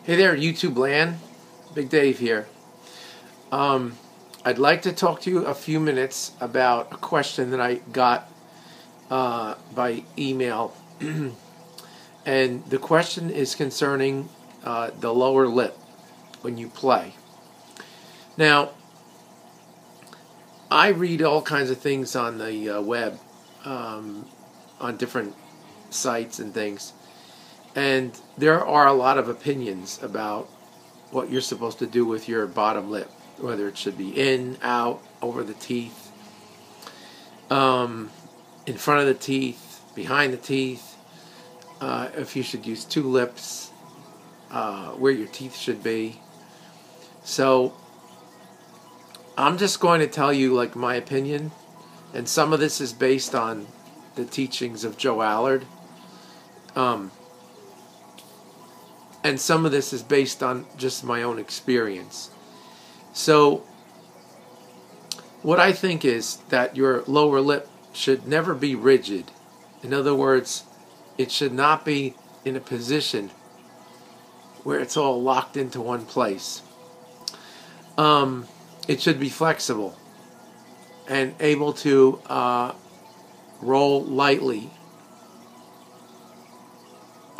Hey there, YouTube land. Big Dave here. I'd like to talk to you a few minutes about a question that I got by email. And the question is concerning the lower lip when you play. Now, I read all kinds of things on the web, on different sites and things. And there are a lot of opinions about what you're supposed to do with your bottom lip, whether it should be in, out, over the teeth, in front of the teeth, behind the teeth, if you should use two lips, where your teeth should be. So I'm just going to tell you like my opinion, and some of this is based on the teachings of Joe Allard. And some of this is based on just my own experience. So, what I think is that your lower lip should never be rigid. In other words, it should not be in a position where it's all locked into one place. It should be flexible and able to roll lightly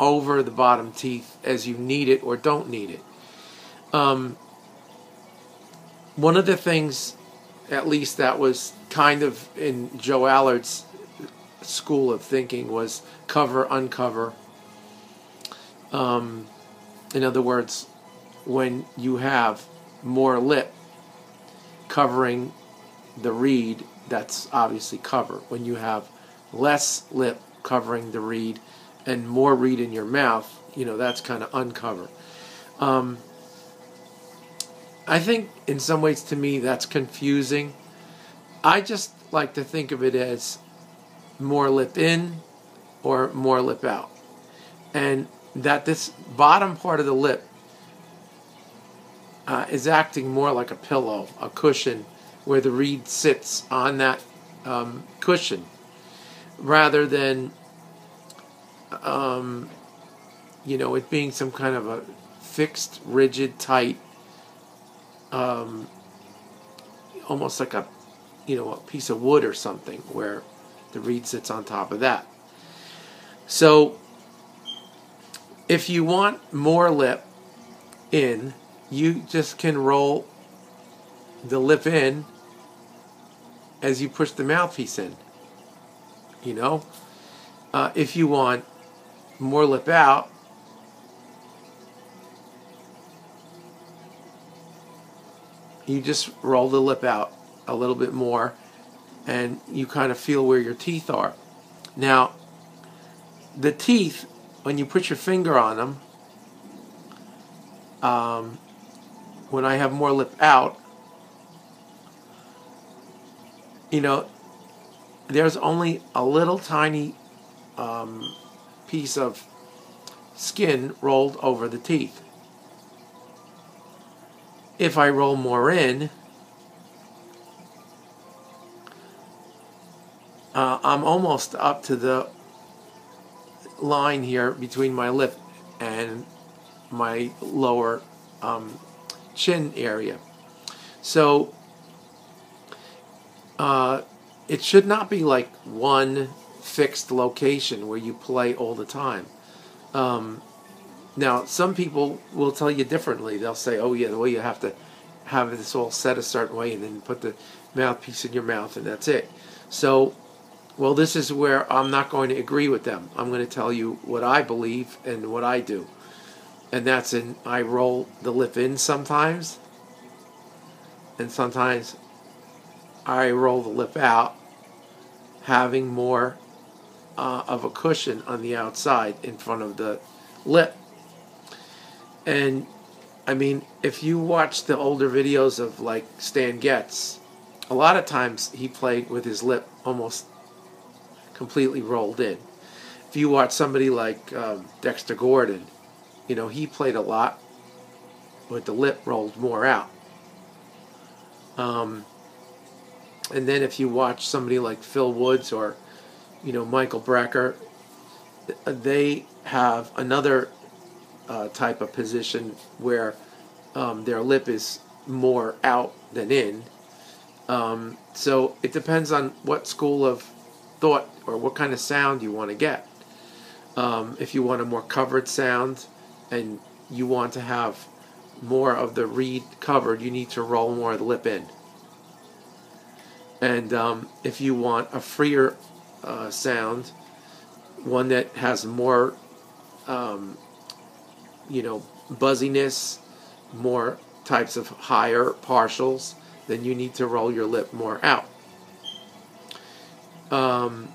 over the bottom teeth as you need it or don't need it. One of the things, at least that was kind of in Joe Allard's school of thinking, was cover, uncover. In other words, when you have more lip covering the reed, that's obviously cover. When you have less lip covering the reed, and more reed in your mouth, that's kind of uncover. I think in some ways to me that's confusing. I just like to think of it as more lip in or more lip out. And that this bottom part of the lip is acting more like a pillow, a cushion, where the reed sits on that cushion, rather than it being some kind of a fixed, rigid, tight, almost like a piece of wood or something, where the reed sits on top of that. So, if you want more lip in, you just can roll the lip in as you push the mouthpiece in. If you want more lip out, you just roll the lip out a little bit more, and you kind of feel where your teeth are. Now, the teeth, when you put your finger on them, when I have more lip out, there's only a little tiny piece of skin rolled over the teeth. If I roll more in, I'm almost up to the line here between my lip and my lower chin area. So it should not be like one fixed location where you play all the time. Now, some people will tell you differently. They'll say, oh yeah, the way you have to have this all set a certain way, and then put the mouthpiece in your mouth, and that's it. So, well, this is where I'm not going to agree with them. I'm going to tell you what I believe and what I do. And that's I roll the lip in sometimes, and sometimes I roll the lip out, having more of a cushion on the outside in front of the lip. And I mean, if you watch the older videos of like Stan Getz, a lot of times he played with his lip almost completely rolled in. If you watch somebody like Dexter Gordon, he played a lot with the lip rolled more out. And then if you watch somebody like Phil Woods or Michael Brecker, they have another type of position where their lip is more out than in. So it depends on what school of thought or what kind of sound you want to get. If you want a more covered sound and you want to have more of the reed covered, you need to roll more of the lip in. And if you want a freer sound, one that has more, buzziness, more types of higher partials, then you need to roll your lip more out. And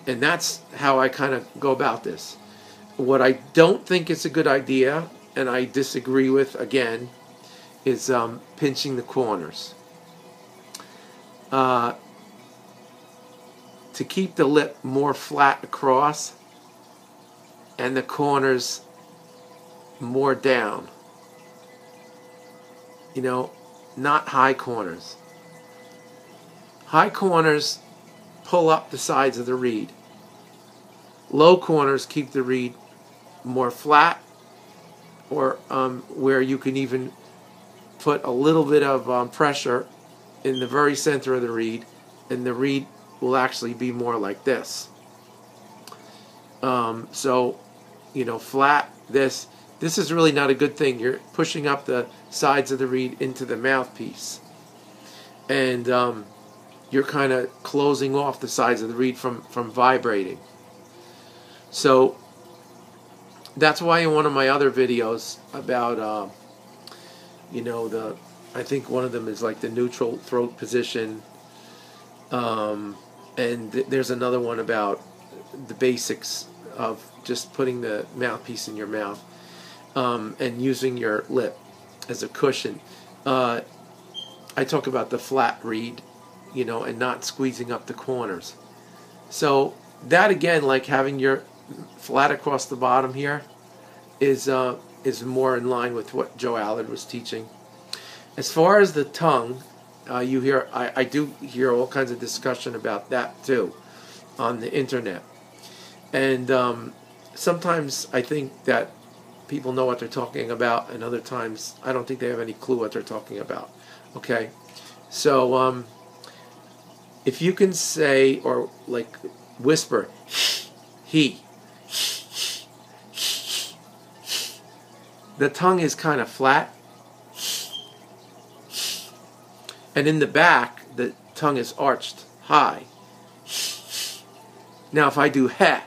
that's how I kind of go about this. What I don't think is a good idea, and I disagree with, again, is pinching the corners. To keep the lip more flat across and the corners more down. Not high corners. High corners pull up the sides of the reed. Low corners keep the reed more flat, or where you can even put a little bit of pressure in the very center of the reed, and the reed will actually be more like this. Flat, this is really not a good thing. You're pushing up the sides of the reed into the mouthpiece, and you're kind of closing off the sides of the reed from vibrating. So that's why in one of my other videos about I think one of them is like the neutral throat position, and there's another one about the basics of just putting the mouthpiece in your mouth and using your lip as a cushion. I talk about the flat reed, and not squeezing up the corners. So that, again, like having your flat across the bottom here, is more in line with what Joe Allard was teaching. As far as the tongue, I do hear all kinds of discussion about that too on the internet. And sometimes I think that people know what they're talking about, and other times I don't think they have any clue what they're talking about. Okay? So if you can say, or like whisper, he, the tongue is kind of flat, and in the back the tongue is arched high. Now if I do ha,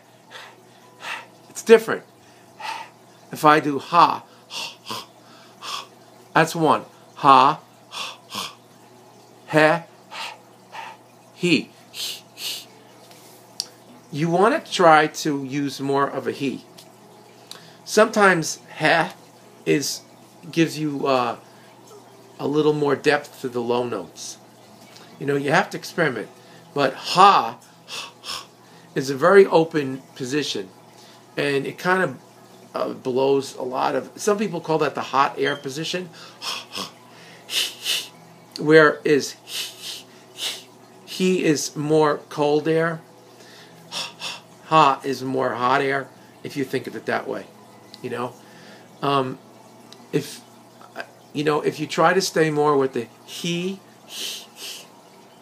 it's different. If I do ha, that's one. Ha, ha, he. You want to try to use more of a he. Sometimes ha gives you a little more depth to the low notes. You have to experiment. But ha is a very open position, and it kind of blows a lot of. Some people call that the hot air position. Whereas he is more cold air. Ha is more hot air, if you think of it that way. If you try to stay more with the he,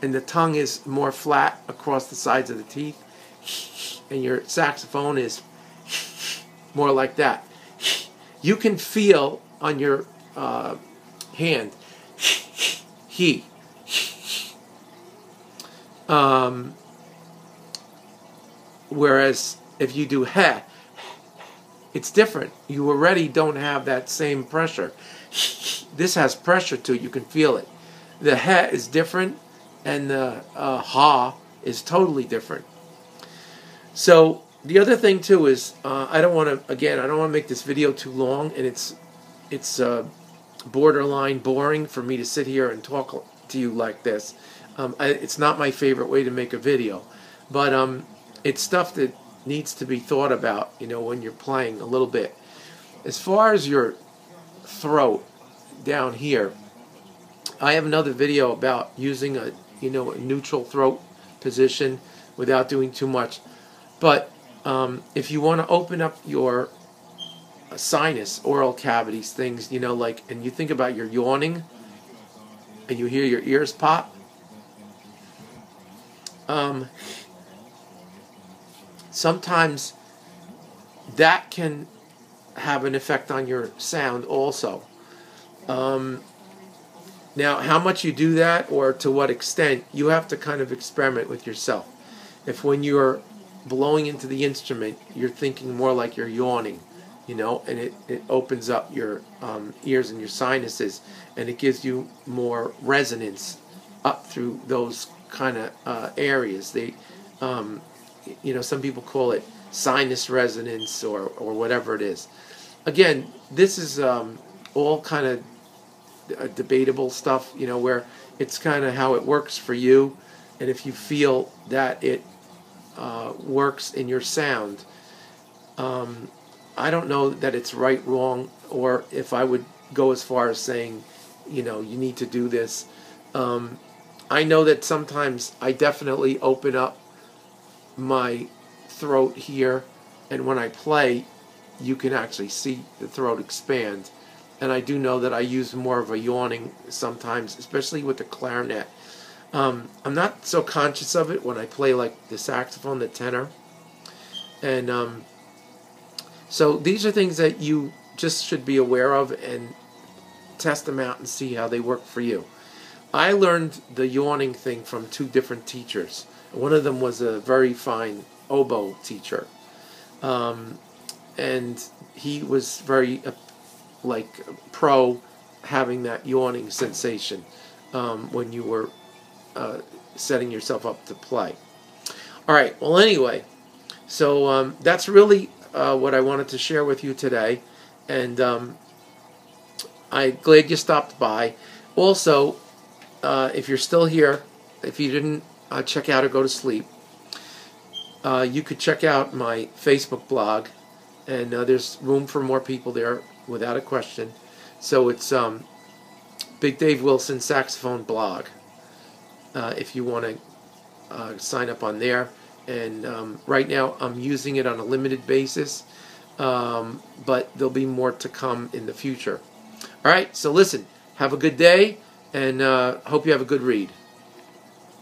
and the tongue is more flat across the sides of the teeth, and your saxophone is more like that, you can feel on your hand he. Whereas if you do he, it's different. You already don't have that same pressure. This has pressure to it. You can feel it. The he is different, and the ha is totally different. So the other thing too is I don't want to make this video too long, and it's borderline boring for me to sit here and talk to you like this. It's not my favorite way to make a video, but it's stuff that needs to be thought about, when you're playing a little bit. As far as your throat down here, I have another video about using a neutral throat position without doing too much. But if you want to open up your sinus, oral cavities, things, like, and you think about you're yawning and you hear your ears pop. Sometimes that can have an effect on your sound also. Now, how much you do that or to what extent, you have to kind of experiment with yourself. If when you're blowing into the instrument, you're thinking more like you're yawning, and it opens up your ears and your sinuses, and it gives you more resonance up through those kind of areas. Some people call it sinus resonance or whatever it is. Again, this is all kind of debatable stuff, where it's kind of how it works for you, and if you feel that it works in your sound. I don't know that it's right, wrong, or if I would go as far as saying, you need to do this. I know that sometimes I definitely open up my throat here, and when I play, you can actually see the throat expand. And I do know that I use more of a yawning sometimes, especially with the clarinet. I'm not so conscious of it when I play like the saxophone, the tenor. And so these are things that you just should be aware of and test them out and see how they work for you. I learned the yawning thing from 2 different teachers. One of them was a very fine oboe teacher. And he was very pro having that yawning sensation when you were setting yourself up to play. All right, well, anyway, so that's really what I wanted to share with you today, and I'm glad you stopped by. Also, if you're still here, if you didn't check out or go to sleep, you could check out my Facebook blog, and there's room for more people there without a question. So it's Big Dave Wilson Saxophone blog, if you want to sign up on there. And right now I'm using it on a limited basis, but there'll be more to come in the future. All right, so listen, have a good day, and hope you have a good read.